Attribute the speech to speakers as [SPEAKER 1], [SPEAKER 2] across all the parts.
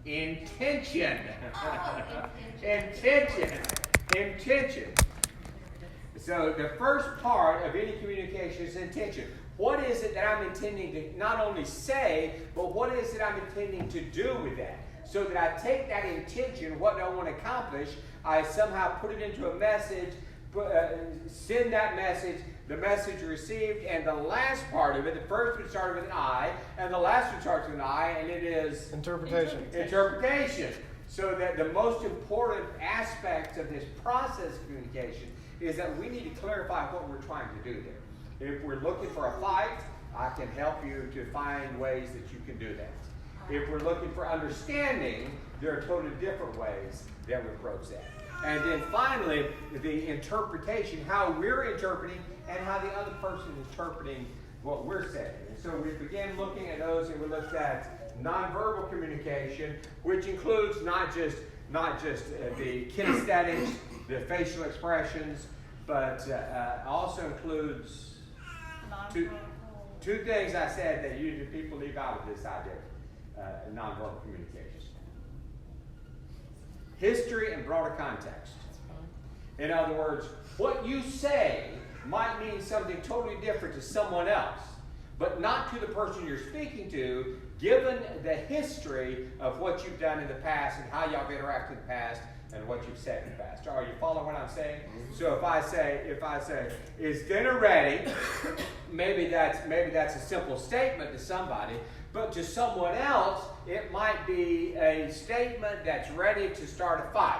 [SPEAKER 1] Intention.
[SPEAKER 2] Oh,
[SPEAKER 1] Intention. So the first part of any communication is intention. What is it that I'm intending to not only say, but what is it I'm intending to do with that? So that I take that intention, what I want to accomplish, I somehow put it into a message, send that message, the message received, and the last part of it, the first one started with an I, and the last one starts with an I, and it is
[SPEAKER 3] interpretation.
[SPEAKER 1] So that the most important aspect of this process of communication is that we need to clarify what we're trying to do there. If we're looking for a fight, I can help you to find ways that you can do that. If we're looking for understanding, there are totally different ways that we approach that. And then finally, the interpretation, how we're interpreting and how the other person is interpreting what we're saying. And so we began looking at those, and we looked at nonverbal communication, which includes not just the kinesthetics, the facial expressions, but also includes two things I said that usually people leave out of this idea, nonverbal communication. History and broader context. In other words, what you say might mean something totally different to someone else, but not to the person you're speaking to, given the history of what you've done in the past and how y'all have interacted in the past and what you've said in the past. Are you following what I'm saying? So if I say, is dinner ready? maybe that's a simple statement to somebody, but to someone else, it might be a statement that's ready to start a fight.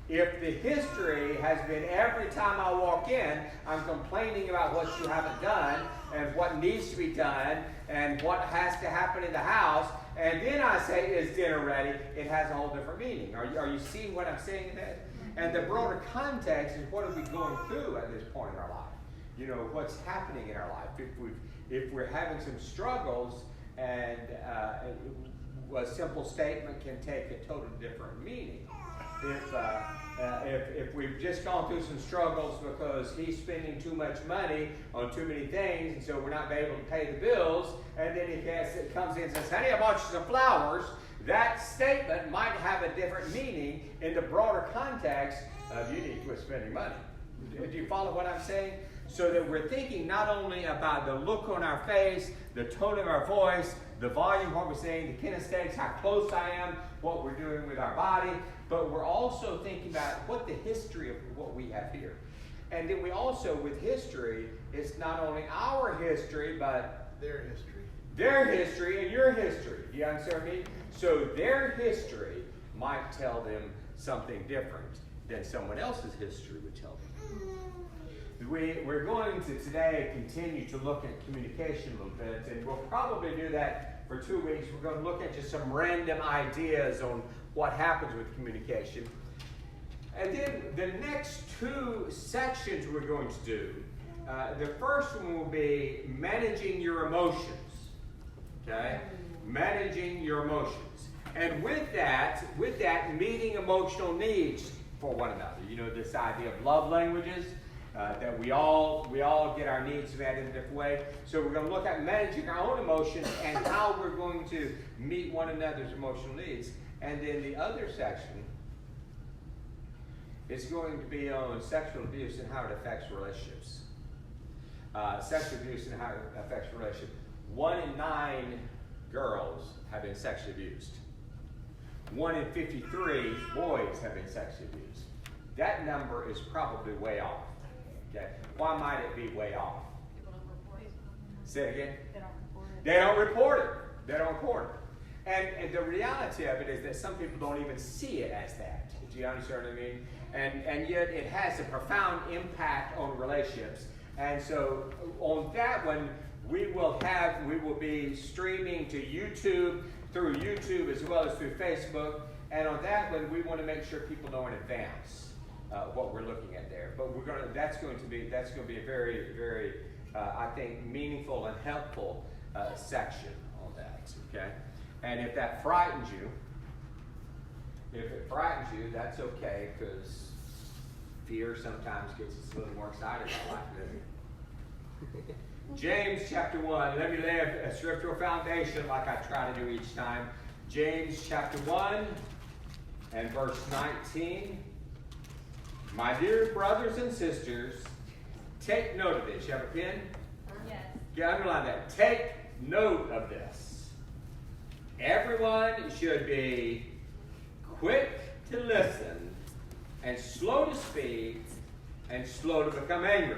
[SPEAKER 1] If the history has been every time I walk in, I'm complaining about what you haven't done and what needs to be done and what has to happen in the house, and then I say, is dinner ready? It has a whole different meaning. Are you seeing what I'm saying in that? And the broader context is what are we going through at this point in our life? You know, what's happening in our life. If we're having some struggles, and a simple statement can take a totally different meaning. If we've just gone through some struggles because he's spending too much money on too many things, and so we're not able to pay the bills, and then he comes in and says, honey, I bought you some flowers, that statement might have a different meaning in the broader context of you need to quit spending money. Do you follow what I'm saying? So that we're thinking not only about the look on our face, the tone of our voice, the volume of what we're saying, the kinesthetics, how close I am, what we're doing with our body, but we're also thinking about what the history of what we have here. And then we also, with history, it's not only our history, but
[SPEAKER 3] Their history.
[SPEAKER 1] Their history and your history. Do you understand me? So their history might tell them something different than someone else's history would tell them. We're going to today continue to look at communication a little bit, and we'll probably do that for 2 weeks. We're going to look at just some random ideas on what happens with communication. And then the next two sections we're going to do, the first one will be managing your emotions. Okay? Managing your emotions. And with that, meeting emotional needs for one another. You know, this idea of love languages. That we all get our needs met in a different way. So we're going to look at managing our own emotions and how we're going to meet one another's emotional needs. And then the other section is going to be on sexual abuse and how it affects relationships. Sexual abuse and how it affects relationships. 1 in 9 girls have been sexually abused. 1 in 53 boys have been sexually abused. That number is probably way off. Okay. Why might it be way off?
[SPEAKER 2] People don't report it.
[SPEAKER 1] Say it again?
[SPEAKER 2] They don't report it.
[SPEAKER 1] They don't report it. And the reality of it is that some people don't even see it as that. Do you understand what I mean? And yet it has a profound impact on relationships. And so on that one, we will be streaming to YouTube, through YouTube as well as through Facebook. And on that one, we want to make sure people know in advance what we're looking at there. But that's going to be a very, very, I think, meaningful and helpful section on that. Okay, and if that frightens you, that's okay, because fear sometimes gets us a little more excited about life, doesn't it? James chapter 1. Let me lay a scriptural foundation like I try to do each time. James chapter 1 and verse 19. My dear brothers and sisters, take note of this. You have a pen?
[SPEAKER 2] Yes.
[SPEAKER 1] Yeah, underline that. Take note of this. Everyone should be quick to listen and slow to speak and slow to become angry.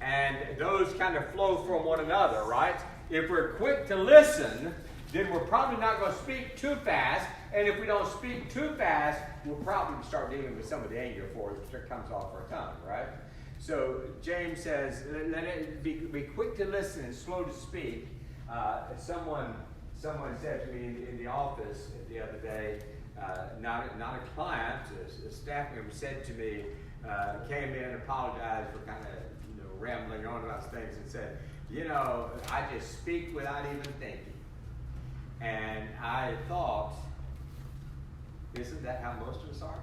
[SPEAKER 1] And those kind of flow from one another, right? If we're quick to listen, then we're probably not going to speak too fast. And if we don't speak too fast, we'll probably start dealing with some of the anger for us that comes off our tongue, right? So James says, let it be quick to listen and slow to speak. Someone said to me in the office the other day, not a client, a staff member said to me, came in and apologized for kind of rambling on about things and said, I just speak without even thinking. And I thought, isn't that how most of us are?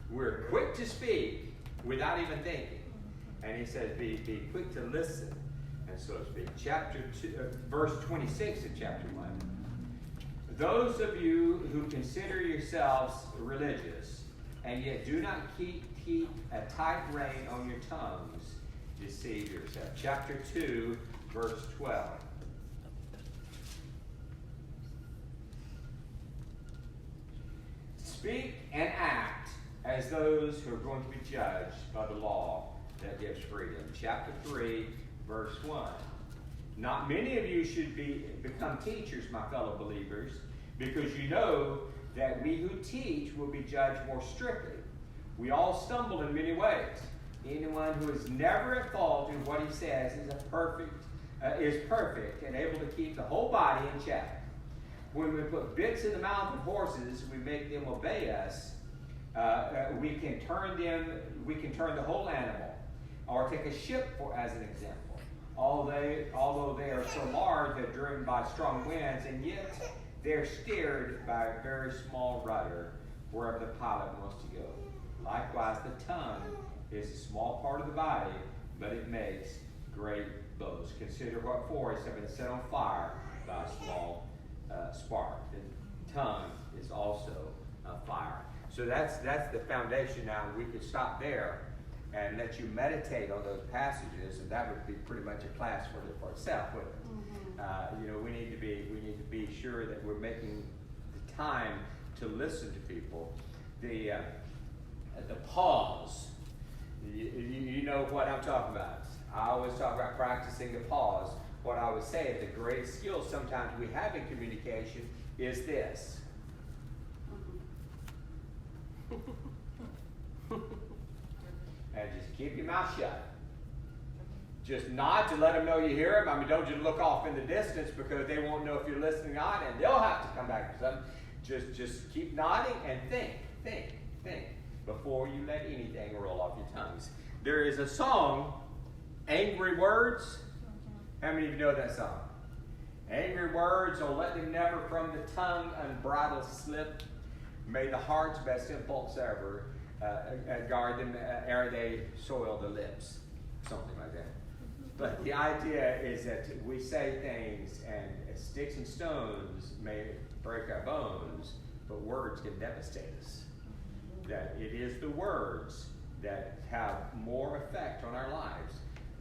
[SPEAKER 1] We're quick to speak without even thinking. And he says, be quick to listen and so to speak. Chapter 2, verse 26 of chapter 1. Those of you who consider yourselves religious and yet do not keep a tight rein on your tongues, deceive yourself. Chapter 2, verse 12. Speak and act as those who are going to be judged by the law that gives freedom. Chapter 3, verse 1. Not many of you should become teachers, my fellow believers, because you know that we who teach will be judged more strictly. We all stumble in many ways. Anyone who is never at fault in what he says is perfect and able to keep the whole body in check. When we put bits in the mouth of horses, we make them obey us. We can turn the whole animal, or take a ship as an example. Although they are so large, they're driven by strong winds, and yet they're steered by a very small rudder wherever the pilot wants to go. Likewise, the tongue is a small part of the body, but it makes great boast. Consider what forests have been set on fire by a small spark. The tongue is also a fire. So that's the foundation. Now we could stop there and let you meditate on those passages, and that would be pretty much a class for itself, wouldn't it? Mm-hmm. We need to be sure that we're making the time to listen to people. The pause. You know what I'm talking about. I always talk about practicing the pause. What I would say, the greatest skill sometimes we have in communication is this. And just keep your mouth shut. Just nod to let them know you hear them. I mean, don't just look off in the distance because they won't know if you're listening or not, and they'll have to come back to something. Just keep nodding and think before you let anything roll off your tongues. There is a song, Angry Words. How many of you know that song? Angry words, oh let them never from the tongue unbridled slip. May the heart's best impulse ever guard them ere they soil the lips. Something like that. But the idea is that we say things, and sticks and stones may break our bones, but words can devastate us. That it is the words that have more effect on our lives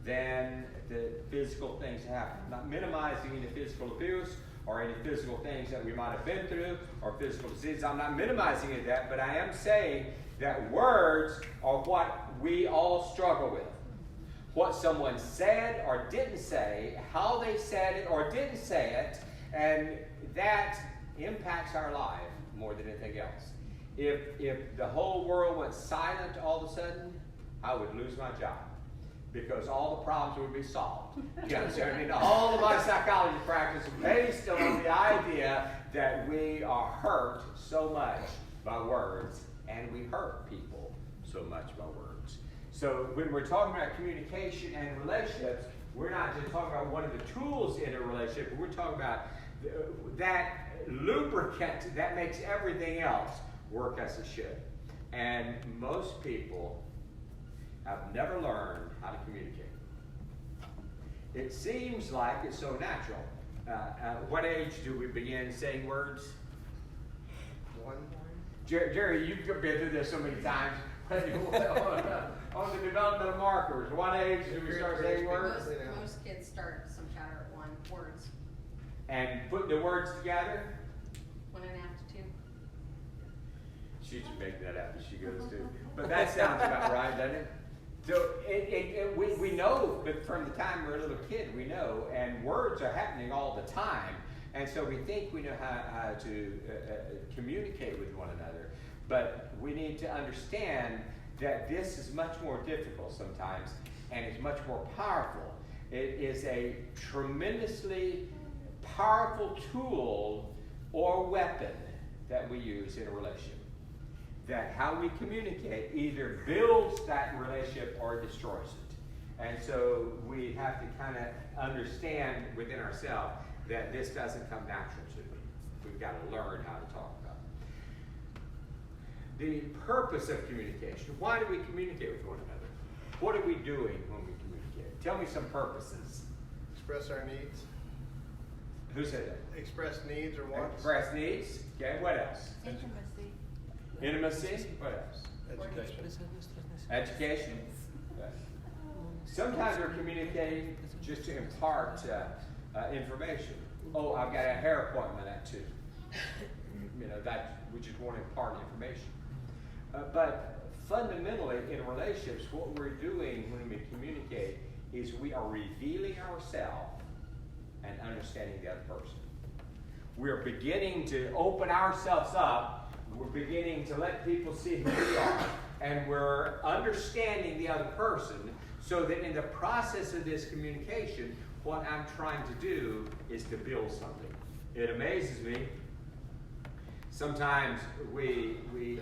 [SPEAKER 1] than the physical things that happen. I'm not minimizing any physical abuse or any physical things that we might have been through or physical disease. I'm not minimizing any of that, but I am saying that words are what we all struggle with. What someone said or didn't say, how they said it or didn't say it, and that impacts our life more than anything else. If the whole world went silent all of a sudden, I would lose my job because all the problems would be solved. You understand? I mean, all of my psychology practice is based on the idea that we are hurt so much by words, and we hurt people so much by words. So when we're talking about communication and relationships, we're not just talking about one of the tools in a relationship, but we're talking about that lubricant that makes everything else work as it should. And most people have never learned how to communicate. It seems like it's so natural. What age do we begin saying words?
[SPEAKER 3] 1.
[SPEAKER 1] Jerry, you've been through this so many times. On the developmental markers, what age do we start saying words?
[SPEAKER 2] Most kids start some chatter at 1, words.
[SPEAKER 1] And put the words together?
[SPEAKER 2] 1.5 to 2.
[SPEAKER 1] She's just making that up as she goes too. But that sounds about right, doesn't it? So we know, but from the time we're a little kid, we know, and words are happening all the time. And so we think we know how to communicate with one another. But we need to understand that this is much more difficult sometimes, and it's much more powerful. It is a tremendously powerful tool or weapon that we use in a relationship. That how we communicate either builds that relationship or destroys it. And so we have to kind of understand within ourselves that this doesn't come natural to me. We've got to learn how to talk about it. The purpose of communication. Why do we communicate with one another? What are we doing when we communicate? Tell me some purposes.
[SPEAKER 3] Express our needs.
[SPEAKER 1] Who said that?
[SPEAKER 3] Express needs or wants.
[SPEAKER 1] Express needs. Okay, what else?
[SPEAKER 2] Intimacy.
[SPEAKER 1] Intimacy. What else?
[SPEAKER 3] Education.
[SPEAKER 1] Education. Okay. Sometimes we're communicating just to impart information. Oh, I've got a hair appointment at 2. That we just want to impart information. But fundamentally, in relationships, what we're doing when we communicate is we are revealing ourselves and understanding the other person. We're beginning to open ourselves up. We're beginning to let people see who we are, and we're understanding the other person, so that in the process of this communication, what I'm trying to do is to build something. It amazes me. Sometimes we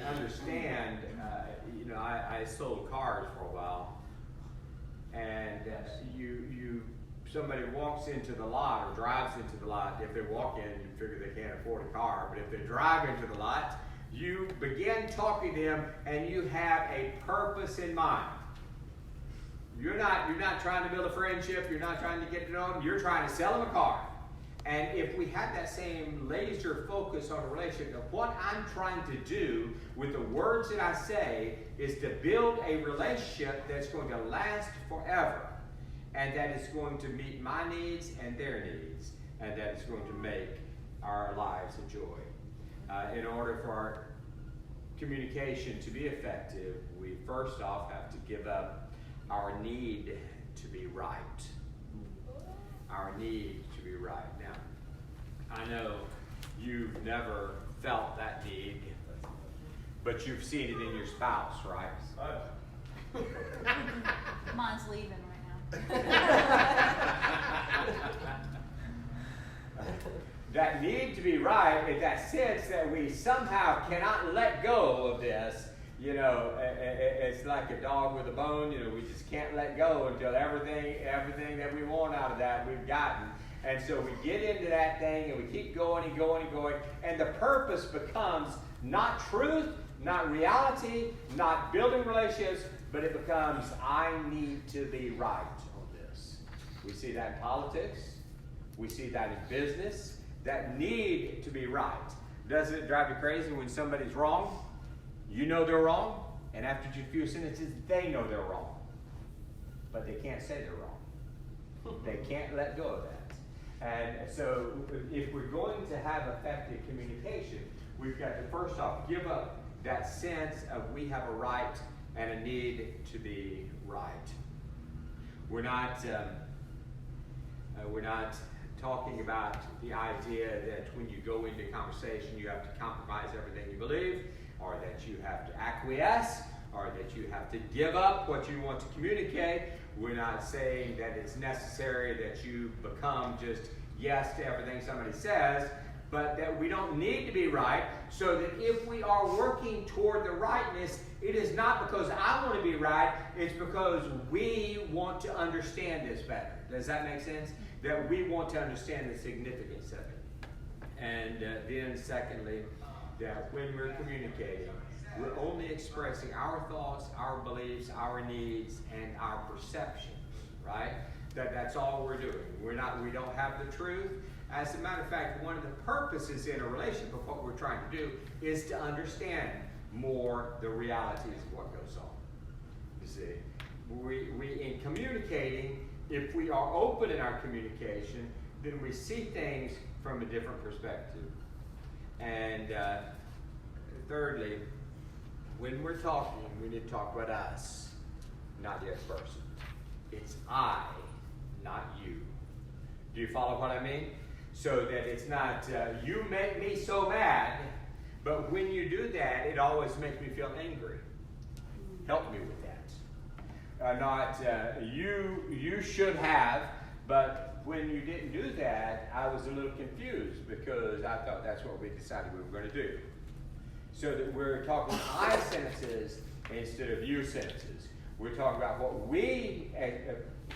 [SPEAKER 1] understand, I sold cars for a while, and somebody walks into the lot or drives into the lot. If they walk in, you figure they can't afford a car, but if they drive into the lot, you begin talking to them and you have a purpose in mind. You're not trying to build a friendship, you're not trying to get to know them, you're trying to sell them a car. And if we have that same laser focus on a relationship, what I'm trying to do with the words that I say is to build a relationship that's going to last forever, and that is going to meet my needs and their needs, and that is going to make our lives a joy. In order for our communication to be effective, we first off have to give up our need to be right. Our need to be right. Now, I know you've never felt that need, but you've seen it in your spouse, right?
[SPEAKER 4] Mine's leaving right now.
[SPEAKER 1] That need to be right is that sense that we somehow cannot let go of this. It's like a dog with a bone. We just can't let go until everything that we want out of that we've gotten. And so we get into that thing and we keep going and going and going. And the purpose becomes not truth, not reality, not building relationships, but it becomes, I need to be right on this. We see that in politics. We see that in business. That need to be right. Doesn't it drive you crazy when somebody's wrong? You know they're wrong, and after just a few sentences, they know they're wrong. But they can't say they're wrong. They can't let go of that. And so if we're going to have effective communication, we've got to first off give up that sense of we have a right and a need to be right. We're not talking about the idea that when you go into conversation you have to compromise everything you believe, or that you have to acquiesce, or that you have to give up what you want to communicate. We're not saying that it's necessary that you become just yes to everything somebody says, but that we don't need to be right, so that if we are working toward the rightness, it is not because I want to be right, it's because we want to understand this better. Does that make sense? That we want to understand the significance of it. And then secondly, that when we're communicating, we're only expressing our thoughts, our beliefs, our needs, and our perceptions, right? That's all we're doing. We don't have the truth, As a matter of fact, one of the purposes in a relationship of what we're trying to do is to understand more the realities of what goes on. You see, we in communicating, if we are open in our communication, then we see things from a different perspective. And thirdly, when we're talking, we need to talk about us, not the other person. It's I, not you. Do you follow what I mean? So that it's not, you make me so mad, but when you do that, it always makes me feel angry. Help me with that. Not, you should have, but when you didn't do that, I was a little confused because I thought that's what we decided we were going to do. So that we're talking I sentences instead of you sentences. We're talking about what we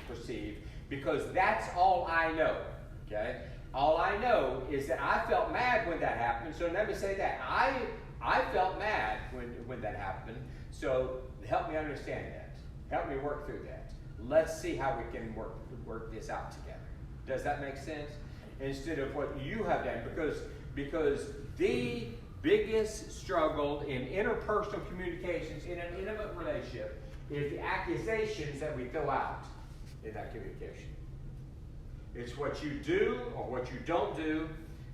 [SPEAKER 1] perceive because that's all I know. Okay? All I know is that I felt mad when that happened. So let me say that. I felt mad when that happened. So help me understand that. Help me work through that. Let's see how we can work this out together. Does that make sense? Instead of what you have done. Because the biggest struggle in interpersonal communications in an intimate relationship is the accusations that we throw out in that communication. It's what you do or what you don't do,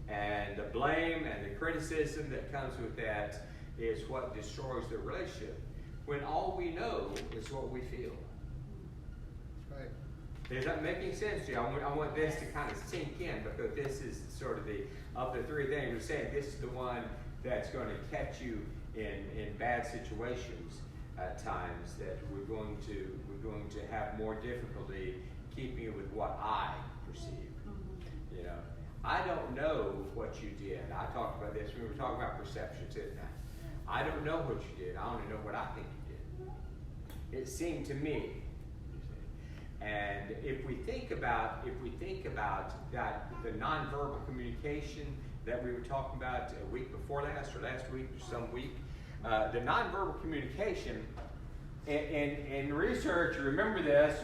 [SPEAKER 1] and the blame and the criticism that comes with that is what destroys the relationship. When all we know is what we feel.
[SPEAKER 3] Right.
[SPEAKER 1] Is that making sense to you? I want this to kind of sink in because this is sort of of the three things we're saying, this is the one that's going to catch you in bad situations at times that we're going to have more difficulty keeping it with what I perceive. You know, I don't know what you did. I talked about this. We were talking about perceptions, didn't I? I don't know what you did. I only know what I think you did. It seemed to me. And if we think about that, the nonverbal communication that we were talking about a week before last, or last week, or some week, the nonverbal communication. In research, you remember this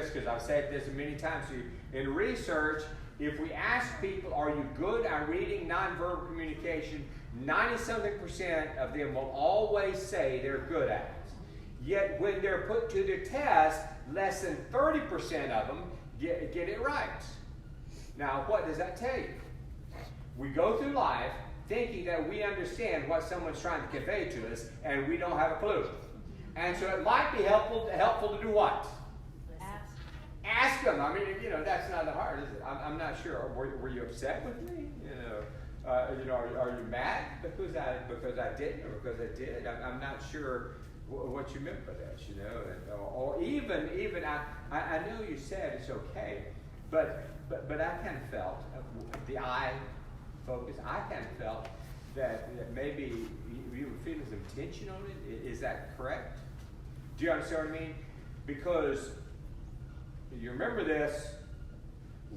[SPEAKER 1] because I've said this many times to you. In research, if we ask people, are you good at reading nonverbal communication, 90-something% of them will always say they're good at it. Yet when they're put to the test, less than 30% of them get it right. Now, what does that tell you? We go through life thinking that we understand what someone's trying to convey to us, and we don't have a clue. And so it might be helpful to do what? Ask them. I mean, that's not that hard, is it? I'm not sure. Were you upset with me? Are you mad because I didn't or because I did? I'm not sure what you meant by that, or even I know you said it's okay, but I kind of felt the I focus. I kind of felt that maybe you were feeling some tension on it. Is that correct? Do you understand what I mean? Because you remember this,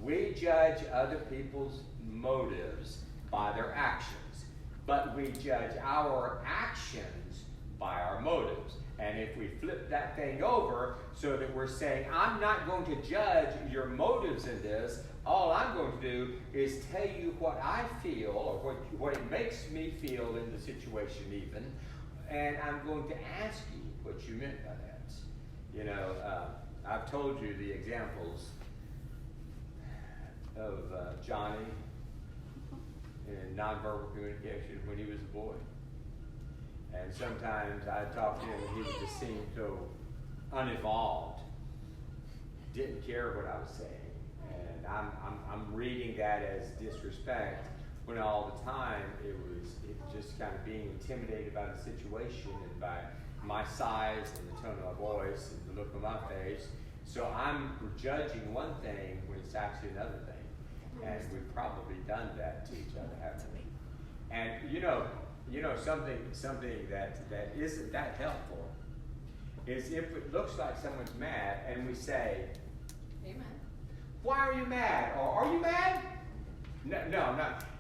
[SPEAKER 1] we judge other people's motives by their actions, but we judge our actions by our motives. And if we flip that thing over so that we're saying, I'm not going to judge your motives in this, all I'm going to do is tell you what I feel or what it makes me feel in the situation even, and I'm going to ask you what you meant by that. I've told you the examples of Johnny in nonverbal communication when he was a boy. And sometimes I'd talk to him and he would just seem so uninvolved, didn't care what I was saying. And I'm reading that as disrespect when all the time it was just kind of being intimidated by the situation and by my size and the tone of my voice and the look on my face. So I'm judging one thing when it's actually another thing. And we've probably done that to each other, haven't we? And something that isn't that helpful is if it looks like someone's mad and we say,
[SPEAKER 2] Amen.
[SPEAKER 1] Why are you mad? Or are you mad? No.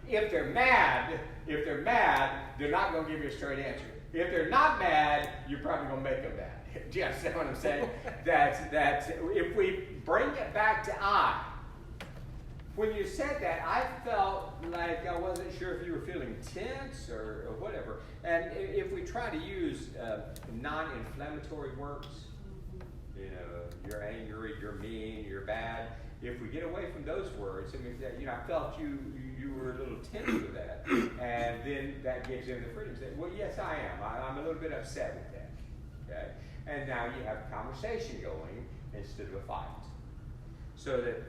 [SPEAKER 1] If they're mad, they're not going to give you a straight answer. If they're not mad, you're probably going to make them mad. Do you understand what I'm saying? That if we bring it back to I, when you said that, I felt like I wasn't sure if you were feeling tense or whatever. And if we try to use non-inflammatory words, you know, you're angry, you're mean, you're bad. If we get away from those words, I mean, you know, I felt you were a little tense with that, and then that gives them the freedom to say, well, yes, I am. I'm a little bit upset with that. Okay, and now you have a conversation going instead of a fight, so that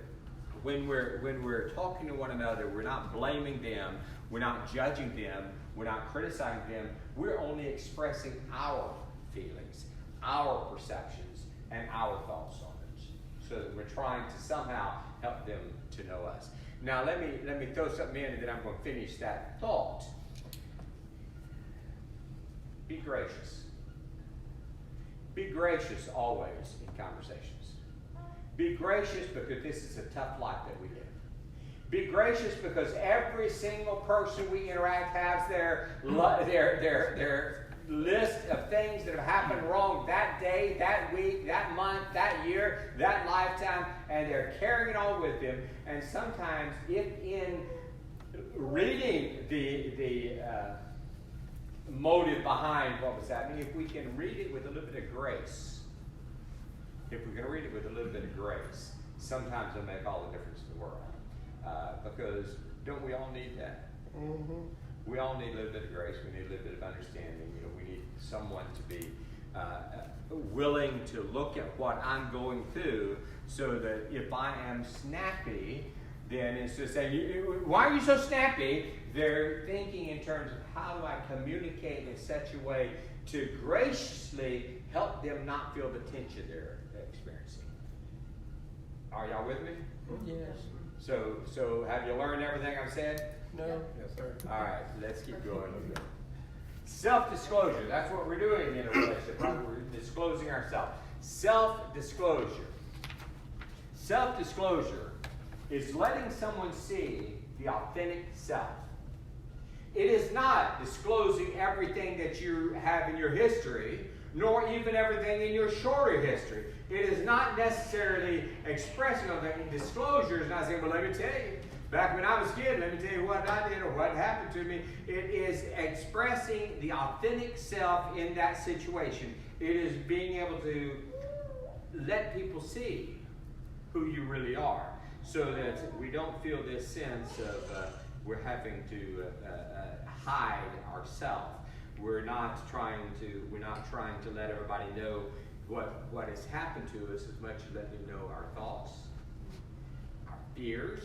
[SPEAKER 1] when we're talking to one another, we're not blaming them, we're not judging them, we're not criticizing them. We're only expressing our feelings, our perceptions, and our thoughts on it, so that we're trying to somehow help them to know us. Now let me throw something in, and then I'm going to finish that thought. Be gracious. Be gracious always in conversations. Be gracious because this is a tough life that we live. Be gracious because every single person we interact has their list of things that have happened wrong that day, that week, that month, that year, that lifetime, and they're carrying it all with them. And sometimes, if in reading the motive behind what was happening, if we can read it with a little bit of grace, sometimes it'll make all the difference in the world. Because don't we all need that? Mm-hmm. We all need a little bit of grace. We need a little bit of understanding. You know, we need someone to be willing to look at what I'm going through, so that if I am snappy, then instead of saying, why are you so snappy? They're thinking in terms of, how do I communicate in such a way to graciously help them not feel the tension they're experiencing. Are y'all with me?
[SPEAKER 5] Yes.
[SPEAKER 1] So have you learned everything I've said?
[SPEAKER 5] No. Yes, sir.
[SPEAKER 1] All right, let's keep going. Self-disclosure. That's what we're doing in a relationship, right? We're disclosing ourselves. Self-disclosure. Self-disclosure is letting someone see the authentic self. It is not disclosing everything that you have in your history, nor even everything in your shorter history. It is not necessarily expressing of that. Disclosure is not saying, well, let me tell you, back when I was a kid, let me tell you what I did or what happened to me. It is expressing the authentic self in that situation. It is being able to let people see who you really are, so that we don't feel this sense of we're having to hide ourselves. We're not trying to let everybody know what has happened to us, as much as let them know our thoughts, our fears,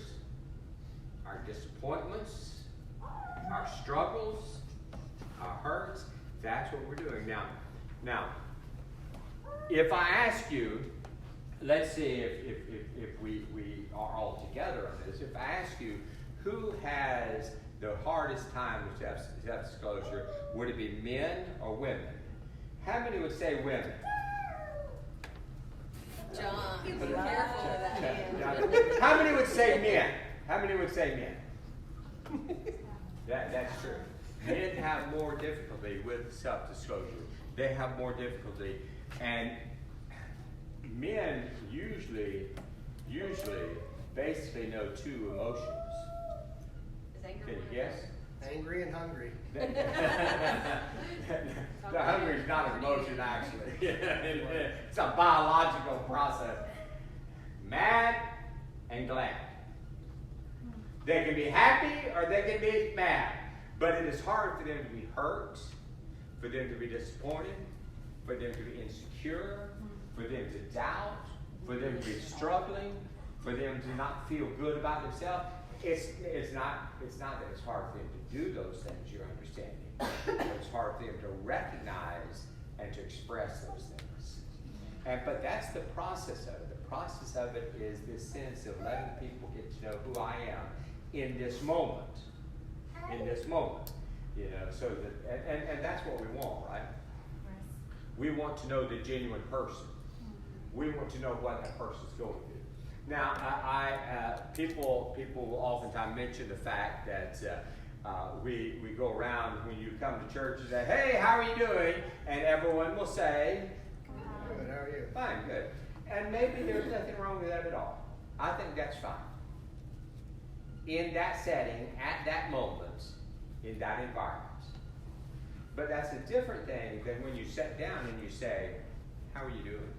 [SPEAKER 1] our disappointments, our struggles, our hurts. That's what we're doing. Now, if I ask you, let's see if we are all together on this. If I ask you, who has the hardest time with self-disclosure, would it be men or women? How many would say women?
[SPEAKER 2] John, be careful of that hand.
[SPEAKER 1] How many would say men? How many would say men? That's true. Men have more difficulty with self-disclosure. They have more difficulty, and men usually basically know two emotions.
[SPEAKER 2] Is anger
[SPEAKER 1] Can you
[SPEAKER 2] one of
[SPEAKER 1] guess?
[SPEAKER 3] Angry and hungry.
[SPEAKER 1] The hunger is not an emotion, actually. It's a biological process. Mad and glad. They can be happy or they can be mad. But it is hard for them to be hurt, for them to be disappointed, for them to be insecure, for them to doubt, for them to be struggling, for them to not feel good about themselves. It's not that it's hard for them to do those things, you're understanding. It's hard for them to recognize and to express those things. But that's the process of it. The process of it is this sense of letting people get to know who I am in this moment. In this moment. You know, so that and that's what we want, right? We want to know the genuine person. We want to know what that person's going through. Now, people will oftentimes mention the fact that we go around when you come to church and say, hey, how are you doing? And everyone will say,
[SPEAKER 3] Good, how are you?
[SPEAKER 1] fine, good. And maybe there's nothing wrong with that at all. I think that's fine. in that setting, at that moment, in that environment. But that's a different thing than when you sit down and you say, how are you doing?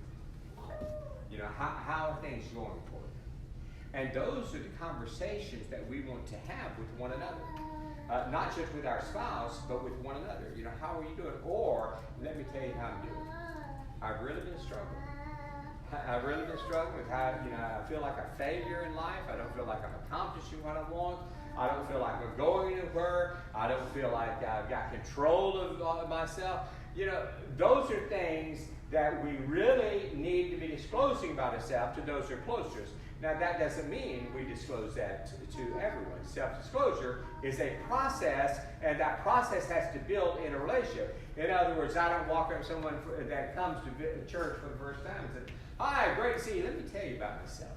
[SPEAKER 1] You know, how are things going for you? And those are the conversations that we want to have with one another. Not just with our spouse, but with one another. You know, how are you doing? Or, let me tell you how I'm doing. I've really been struggling. I've really been struggling with how, you know, I feel like a failure in life. I don't feel like I'm accomplishing what I want. I don't feel like I'm going anywhere. I don't feel like I've got control of myself. You know, those are things that we really need to be disclosing about ourselves to those who are close to us. Now, that doesn't mean we disclose that to everyone. Self-disclosure is a process, and that process has to build in a relationship. In other words, I don't walk up to someone that comes to church for the first time and say, hi, great to see you. Let me tell you about myself.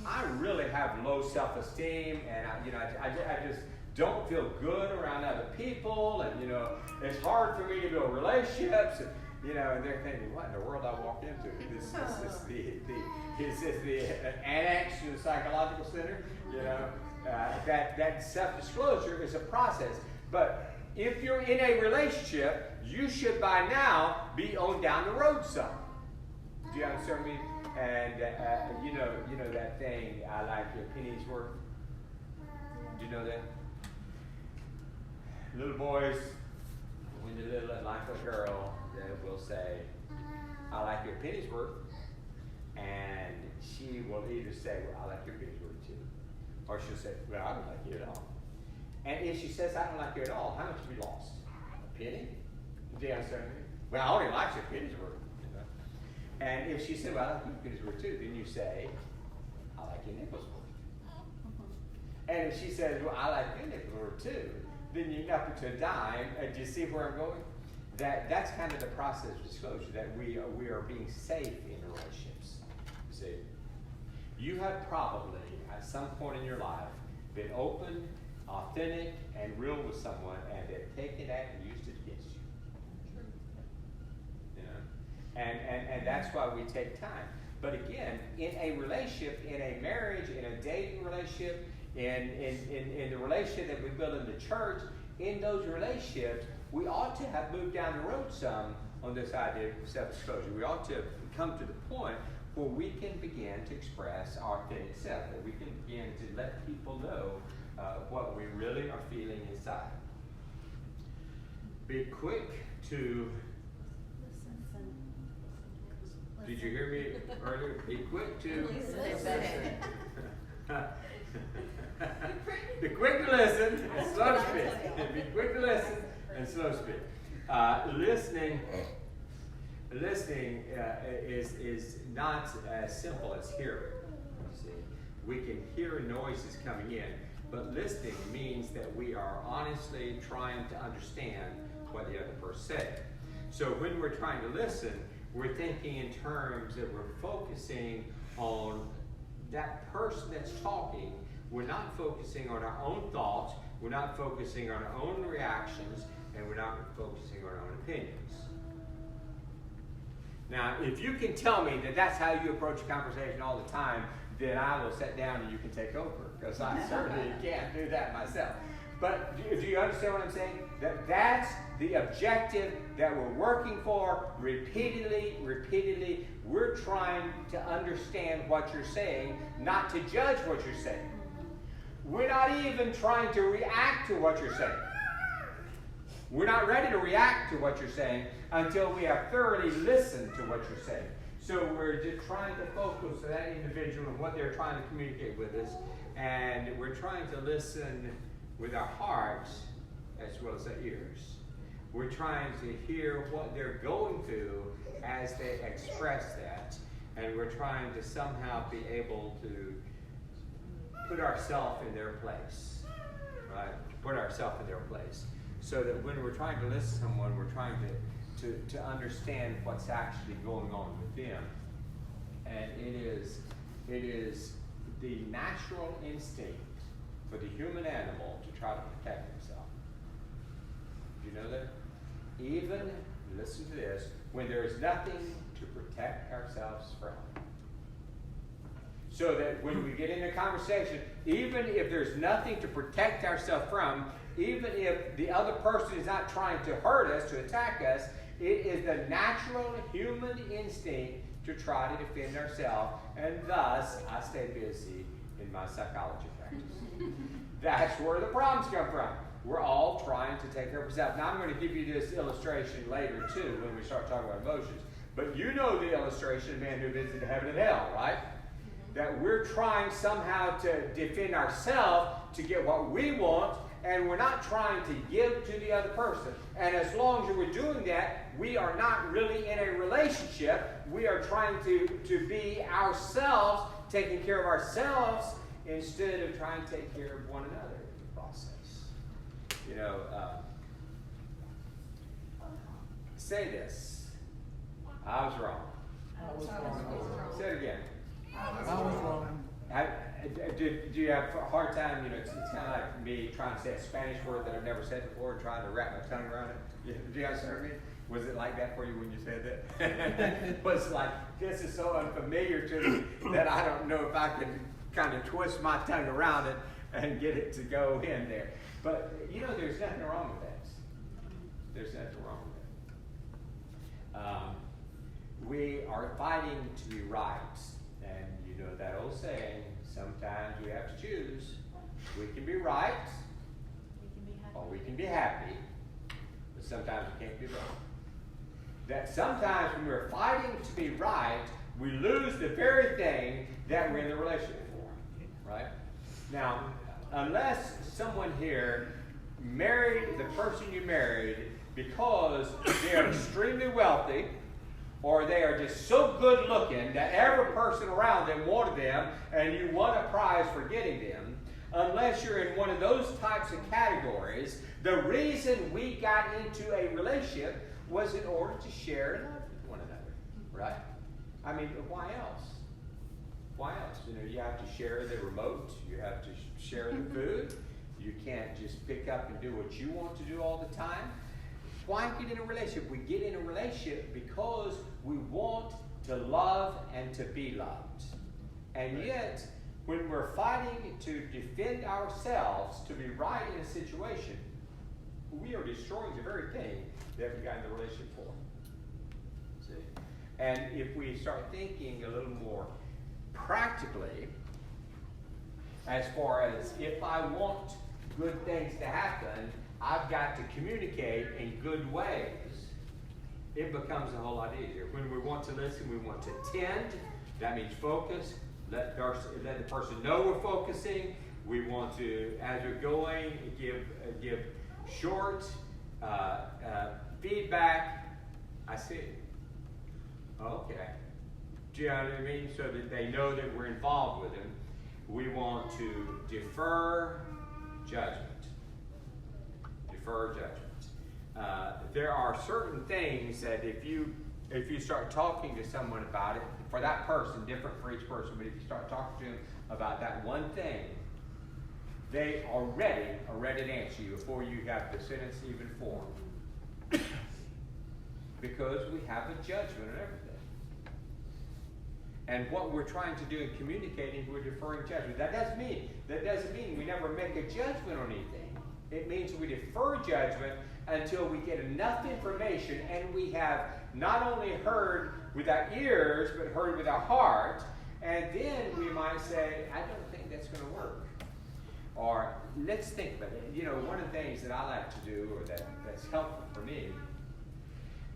[SPEAKER 1] I really have low self-esteem, and I just don't feel good around other people, and, you know, it's hard for me to build relationships. And, you know, and they're thinking, what in the world I walked into? Is this the annex to the psychological center? You know, that self-disclosure is a process. But if you're in a relationship, you should by now be on down the road some. Do you understand me? And you know that thing, I like your penny's worth. Do you know that? Little boys, when they like a girl, they will say, I like your penny's worth. And she will either say, well, I like your penny's worth too. Or she'll say, well, I don't like you at all. And if she says, I don't like you at all, how much have you lost? A penny? Do you understand me? Well, I only like your penny's worth. You know? And if she said, well, I like your penny's worth too, then you say, I like your nickel's worth. And if she says, well, I like your nickel's worth too, then you up it to a dime. Do you see where I'm going? That's kind of the process of disclosure, that we are being safe in relationships. You see, you have probably at some point in your life been open, authentic, and real with someone, and they've taken that and used it against you. You know, and that's why we take time. But again, in a relationship, in a marriage, in a dating relationship, in the relationship that we build in the church, in those relationships, we ought to have moved down the road some on this idea of self-disclosure. We ought to come to the point where we can begin to express our authentic self, that we can begin to let people know what we really are feeling inside. Be quick to... Did you hear me earlier? Be quick to... Be quick to listen and slow to speak. Be quick to listen and slow to speak. Listening is not as simple as hearing. You see, we can hear noises coming in, but listening means that we are honestly trying to understand what the other person said. So when we're trying to listen, we're thinking in terms that we're focusing on that person that's talking. We're not focusing on our own thoughts, we're not focusing on our own reactions, and we're not focusing on our own opinions. Now, if you can tell me that that's how you approach a conversation all the time, then I will sit down and you can take over, because I certainly can't do that myself. But do you understand what I'm saying? That's the objective that we're working for repeatedly. We're trying to understand what you're saying, not to judge what you're saying. We're not even trying to react to what you're saying. We're not ready to react to what you're saying until we have thoroughly listened to what you're saying. So we're just trying to focus on that individual and what they're trying to communicate with us. And we're trying to listen with our hearts as well as our ears. We're trying to hear what they're going through as they express that. And we're trying to somehow be able to put ourselves in their place. Right? Put ourselves in their place. So that when we're trying to listen to someone, we're trying to understand what's actually going on with them. And it is the natural instinct for the human animal to try to protect himself. Do you know that? Even, listen to this, when there is nothing to protect ourselves from. So that when we get in a conversation, even if there's nothing to protect ourselves from, even if the other person is not trying to hurt us, to attack us, it is the natural human instinct to try to defend ourselves, and thus I stay busy in my psychology practice. That's where the problems come from. We're all trying to take care of ourselves. Now I'm going to give you this illustration later too when we start talking about emotions. But you know the illustration of man who visited heaven and hell, right? That we're trying somehow to defend ourselves to get what we want, and we're not trying to give to the other person. And as long as we're doing that, we are not really in a relationship. We are trying to be ourselves, taking care of ourselves, instead of trying to take care of one another in the process. You know, say this. I was wrong. Say it again.
[SPEAKER 3] I was wrong.
[SPEAKER 1] Do you have a hard time, you know, it's kind of like me trying to say a Spanish word that I've never said before and trying to wrap my tongue around it? Do you understand me? Was it like that for you when you said that? But it's like, this is so unfamiliar to me that I don't know if I can kind of twist my tongue around it and get it to go in there. But, you know, there's nothing wrong with that. There's nothing wrong with it. We are fighting to be right. And you know that old saying, sometimes we have to choose. We can be right, or we can be happy, but sometimes we can't be wrong. That sometimes when we're fighting to be right, we lose the very thing that we're in the relationship for, right? Now, unless someone here married the person you married because they are extremely wealthy, or they are just so good looking that every person around them wanted them and you won a prize for getting them, unless you're in one of those types of categories, the reason we got into a relationship was in order to share love with one another, right? I mean, why else? Why else? You know, you have to share the remote, you have to share the food, you can't just pick up and do what you want to do all the time. Why get in a relationship? We get in a relationship because we want to love and to be loved. And yet, when we're fighting to defend ourselves, to be right in a situation, we are destroying the very thing that we got in the relationship for. See? And if we start thinking a little more practically, as far as if I want good things to happen, I've got to communicate in good ways, it becomes a whole lot easier. When we want to listen, we want to tend. That means focus. Let the person know we're focusing. We want to, as we're going, give short feedback. I see. Okay. Do you know what I mean? So that they know that we're involved with them. We want to defer judgment. Defer judgment. There are certain things that if you start talking to someone about it, for that person, different for each person, but if you start talking to them about that one thing, they are ready to answer you before you have the sentence even formed. Because we have a judgment on everything. And what we're trying to do in communicating, we're deferring judgment. That doesn't mean we never make a judgment on anything. It means we defer judgment until we get enough information and we have not only heard with our ears, but heard with our heart, and then we might say, I don't think that's going to work. Or let's think about it. You know, one of the things that I like to do, or that's helpful for me,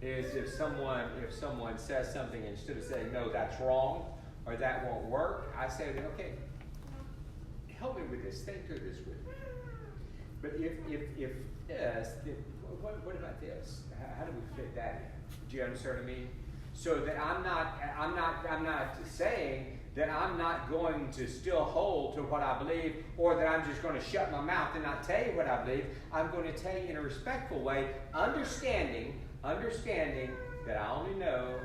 [SPEAKER 1] is if someone says something, instead of saying, no, that's wrong, or that won't work, I say, okay, help me with this, think through this with me. But if this, what about this? How do we fit that in? Do you understand what I mean? So that I'm not saying that I'm not going to still hold to what I believe, or that I'm just going to shut my mouth and not tell you what I believe. I'm going to tell you in a respectful way, understanding that I only know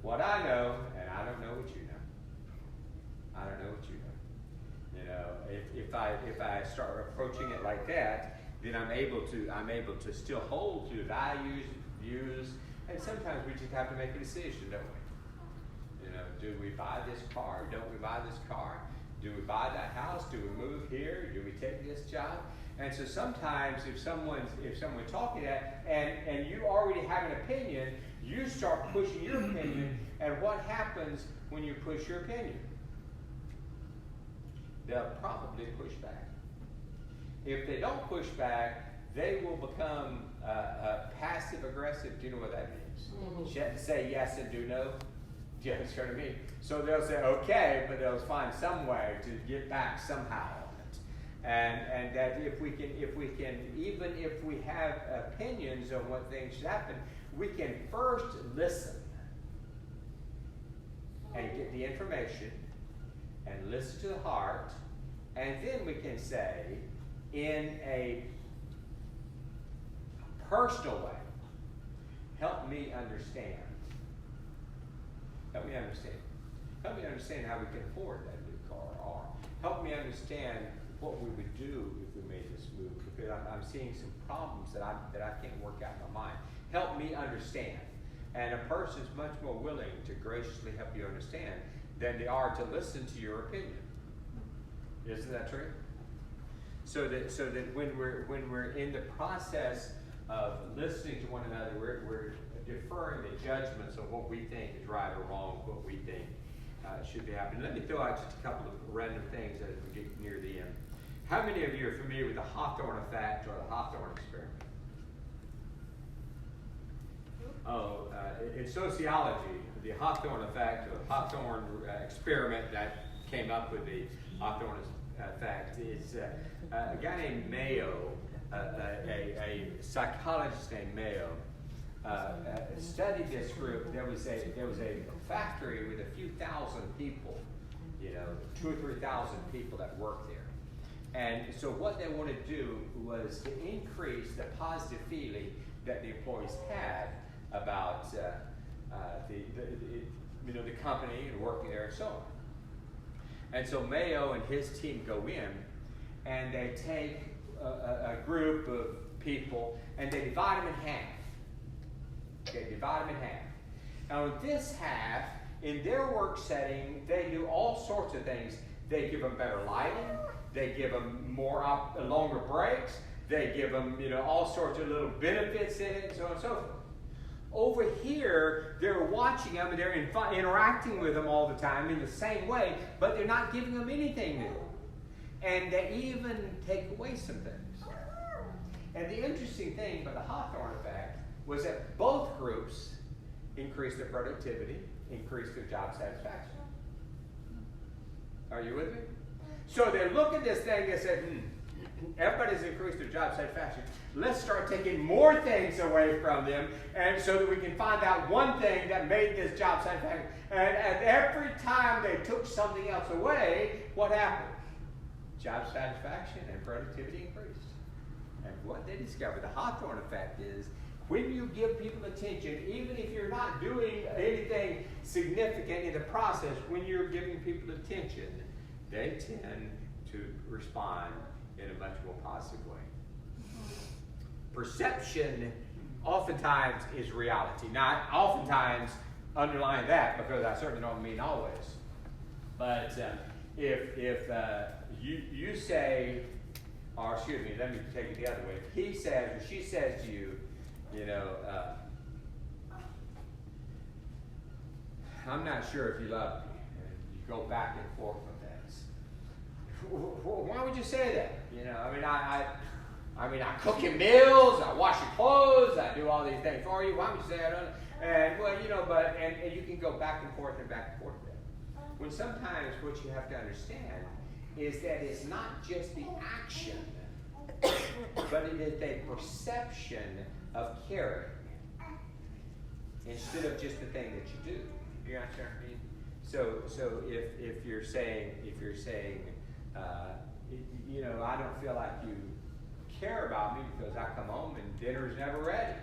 [SPEAKER 1] what I know, and I don't know what you know. I don't know what you know. You know, if I start approaching it like that, then I'm able to still hold to values, views, and sometimes we just have to make a decision, don't we? You know, do we buy this car? Don't we buy this car? Do we buy that house? Do we move here? Do we take this job? And so sometimes if someone's talking that and you already have an opinion, you start pushing your opinion, and what happens when you push your opinion? They'll probably push back. If they don't push back, they will become passive aggressive. Do you know what that means? Mm-hmm. Say yes and do no. Do you understand what I mean? So they'll say okay, but they'll find some way to get back somehow on it. And that if we can, even if we have opinions on what things should happen, we can first listen and get the information and listen to the heart, and then we can say in a personal way, help me understand. Help me understand. Help me understand how we can afford that new car, or help me understand what we would do if we made this move, because I'm seeing some problems that I can't work out in my mind. Help me understand. And a person is much more willing to graciously help you understand than they are to listen to your opinion. Isn't that true? So that when we're in the process of listening to one another, we're deferring the judgments of what we think is right or wrong, what we think should be happening. Let me throw out just a couple of random things as we get near the end. How many of you are familiar with the Hawthorne effect or the Hawthorne experiment? In sociology, the Hawthorne effect or Hawthorne experiment that came up with the Hawthorne effect is a guy named Mayo, a psychologist named Mayo, studied this group. There was a factory with a few thousand people, 2,000 or 3,000 people that worked there. And so what they wanted to do was to increase the positive feeling that the employees had about the company and working there and so on. And so Mayo and his team go in and they take a group of people and they divide them in half. Okay, divide them in half. Now in this half, in their work setting, they do all sorts of things. They give them better lighting. They give them longer breaks. They give them, all sorts of little benefits in it, and so on and so forth. Over here, they're watching them and they're interacting with them all the time in the same way, but they're not giving them anything new. And they even take away some things. And the interesting thing about the Hawthorne effect was that both groups increased their productivity, increased their job satisfaction. Are you with me? So they look at this thing and say, everybody's increased their job satisfaction. Let's start taking more things away from them, and so that we can find out one thing that made this job satisfaction. And every time they took something else away, what happened? Job satisfaction and productivity increased. And what they discovered, the Hawthorne effect, is when you give people attention, even if you're not doing anything significant in the process, when you're giving people attention, they tend to respond in a much more positive way. Perception oftentimes is reality. Not oftentimes underlying that, because I certainly don't mean always. But if you say, or excuse me, let me take it the other way. If he says or she says to you, I'm not sure if you love me, and you go back and forth with that. Why would you say that? I cook your meals, I wash your clothes, I do all these things for you. Why would you say I don't? And and you can go back and forth with that. When sometimes what you have to understand is that it's not just the action, but it is a perception of caring instead of just the thing that you do. You understand what I mean? So if you're saying, I don't feel like you care about me because I come home and dinner's never ready.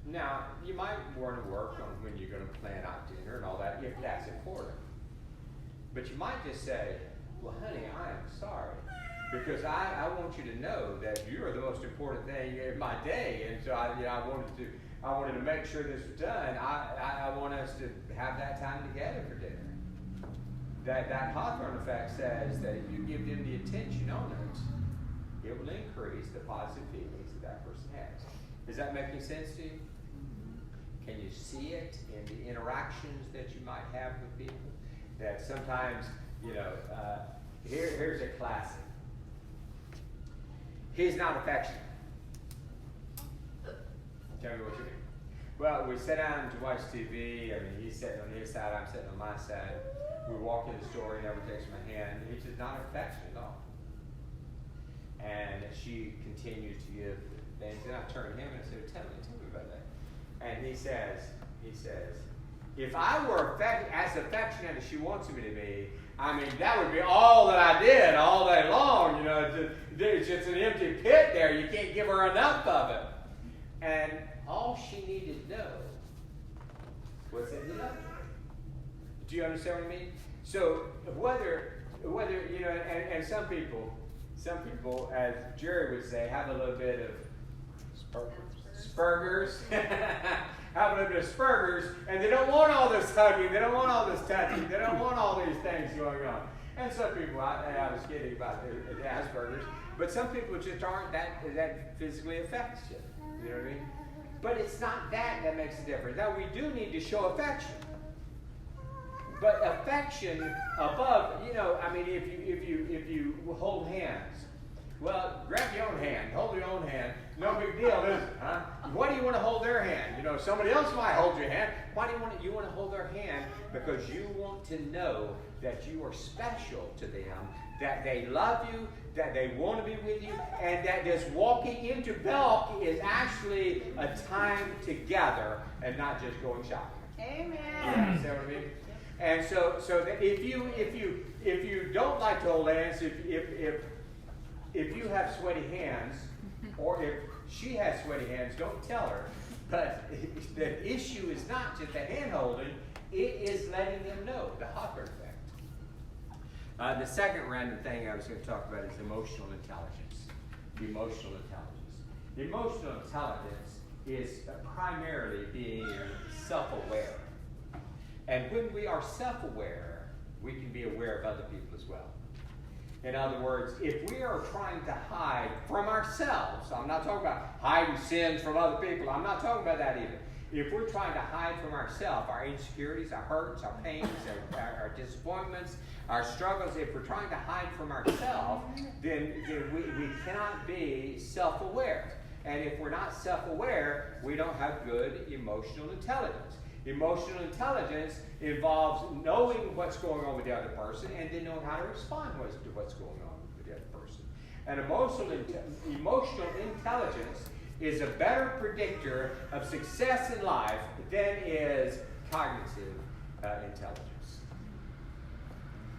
[SPEAKER 1] Now, you might want to work on when you're going to plan out dinner and all that, if that's important. But you might just say, well, honey, I am sorry, because I want you to know that you are the most important thing in my day, and so I wanted to I wanted to make sure this was done. I want us to have that time together for dinner. That Hawthorne effect says that if you give them the attention on it, it will increase the positive feelings that person has. Does that make any sense to you? Can you see it in the interactions that you might have with people? That sometimes, here's a classic. He's not affectionate. Tell me what you mean. Well, we sit down to watch TV. I mean, he's sitting on his side, I'm sitting on my side. We walk in the store, he never takes my hand. He's just not affectionate at all. And she continues to give things, and I turn to him and I say, tell me about that. And he says, if I were as affectionate as she wants me to be, I mean, that would be all that I did all day long. There's just an empty pit there. You can't give her enough of it. And all she needed to know was that he loved her. Do you understand what I mean? So whether and some people, as Jerry would say, have a little bit of spurgers. Have a little bit of spurgers, and they don't want all this hugging, they don't want all this touching, they don't want all these things going on. And some people, I was kidding about the Asperger's, but some people just aren't that physically affectionate. You know what I mean? But it's not that makes a difference. Now, we do need to show affection. But affection above, if you hold hands, well, grab your own hand, hold your own hand. No big deal, is it? Huh? Why do you want to hold their hand? Somebody else might hold your hand. Why do you want to hold their hand? Because you want to know that you are special to them, that they love you, that they want to be with you, and that this walking into Belk is actually a time together and not just going shopping.
[SPEAKER 2] Amen.
[SPEAKER 1] You understand what I mean? And so that if you don't like to hold hands, if you have sweaty hands, or if she has sweaty hands, don't tell her. But the issue is not just the hand holding, it is letting them know, the Hawthorne effect. The second random thing I was going to talk about is emotional intelligence. Emotional intelligence. Emotional intelligence is primarily being self-aware. And when we are self-aware, we can be aware of other people as well. In other words, if we are trying to hide from ourselves, I'm not talking about hiding sins from other people, I'm not talking about that either. If we're trying to hide from ourselves, our insecurities, our hurts, our pains, our disappointments, our struggles, if we're trying to hide from ourselves, then we cannot be self-aware. And if we're not self-aware, we don't have good emotional intelligence. Emotional intelligence involves knowing what's going on with the other person and then knowing how to respond to what's going on with the other person. And emotional intelligence is a better predictor of success in life than is cognitive intelligence.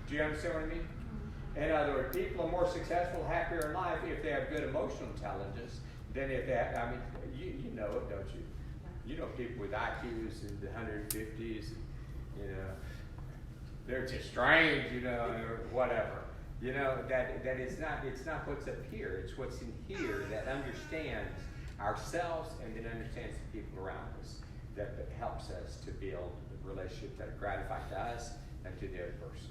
[SPEAKER 1] Do you understand what I mean? In other words, people are more successful, happier in life if they have good emotional intelligence than if they have, you know it, don't you? You know people with IQs in the 150s, they're just strange, or whatever. That it's not what's up here, it's what's in here that understands ourselves and then understands the people around us, that helps us to build relationships that are gratifying to us and to the other person.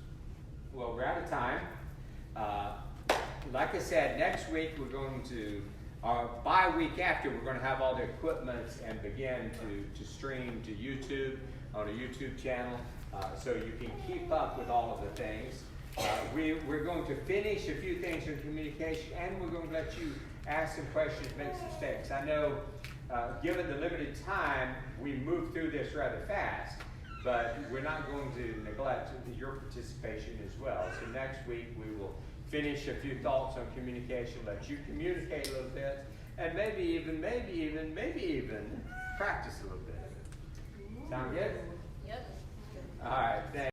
[SPEAKER 1] Well, we're out of time. Like I said, next week we're going to, by week after, we're going to have all the equipment and begin to stream to YouTube on a YouTube channel, so you can keep up with all of the things. We're going to finish a few things in communication, and we're going to let you ask some questions, make some mistakes. I know, given the limited time, we move through this rather fast, but we're not going to neglect your participation as well. So next week we will finish a few thoughts on communication, let you communicate a little bit, and maybe even practice a little bit of it. Sound good?
[SPEAKER 2] Yep.
[SPEAKER 1] All right, thanks.